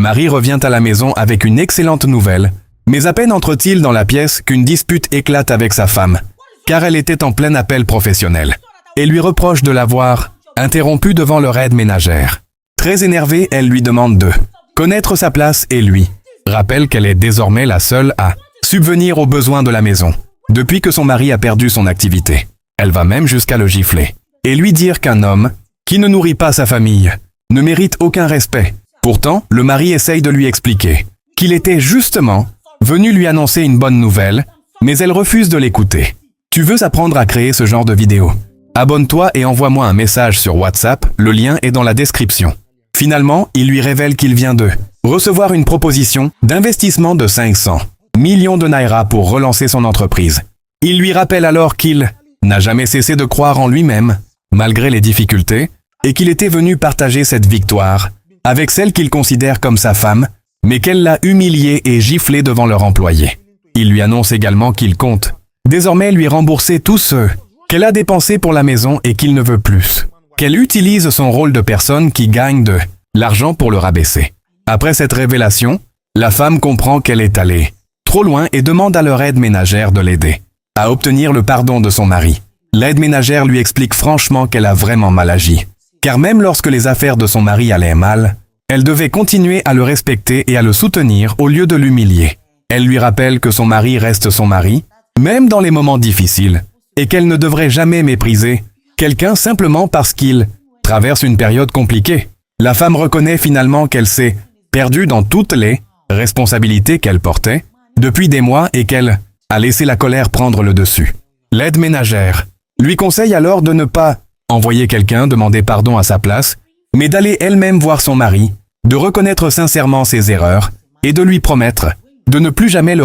mari revient à la maison avec une excellente nouvelle, mais à peine entre-t-il dans la pièce qu'une dispute éclate avec sa femme, car elle était en plein appel professionnel, et lui reproche de l'avoir interrompu devant leur aide ménagère. Très énervée, elle lui demande de connaître sa place et lui rappelle qu'elle est désormais la seule à subvenir aux besoins de la maison, depuis que son mari a perdu son activité. Elle va même jusqu'à le gifler et lui dire qu'un homme qui ne nourrit pas sa famille ne mérite aucun respect. Pourtant, le mari essaye de lui expliquer qu'il était justement venu lui annoncer une bonne nouvelle, mais elle refuse de l'écouter. Tu veux apprendre à créer ce genre de vidéo? Abonne-toi et envoie-moi un message sur WhatsApp, le lien est dans la description. Finalement, il lui révèle qu'il vient de recevoir une proposition d'investissement de 500 millions de Naira pour relancer son entreprise. Il lui rappelle alors qu'il n'a jamais cessé de croire en lui-même, malgré les difficultés, et qu'il était venu partager cette victoire avec celle qu'il considère comme sa femme, mais qu'elle l'a humiliée et giflée devant leur employé. Il lui annonce également qu'il compte désormais lui rembourser tous ceux qu'elle a dépensés pour la maison et qu'il ne veut plus qu'elle utilise son rôle de personne qui gagne de l'argent pour le rabaisser. Après cette révélation, la femme comprend qu'elle est allée trop loin et demande à leur aide ménagère de l'aider à obtenir le pardon de son mari. L'aide ménagère lui explique franchement qu'elle a vraiment mal agi, car même lorsque les affaires de son mari allaient mal, elle devait continuer à le respecter et à le soutenir au lieu de l'humilier. Elle lui rappelle que son mari reste son mari, même dans les moments difficiles, et qu'elle ne devrait jamais mépriser quelqu'un simplement parce qu'il traverse une période compliquée. La femme reconnaît finalement qu'elle s'est perdue dans toutes les responsabilités qu'elle portait depuis des mois et qu'elle a laissé la colère prendre le dessus. L'aide ménagère lui conseille alors de ne pas envoyer quelqu'un demander pardon à sa place, mais d'aller elle-même voir son mari, de reconnaître sincèrement ses erreurs et de lui promettre de ne plus jamais le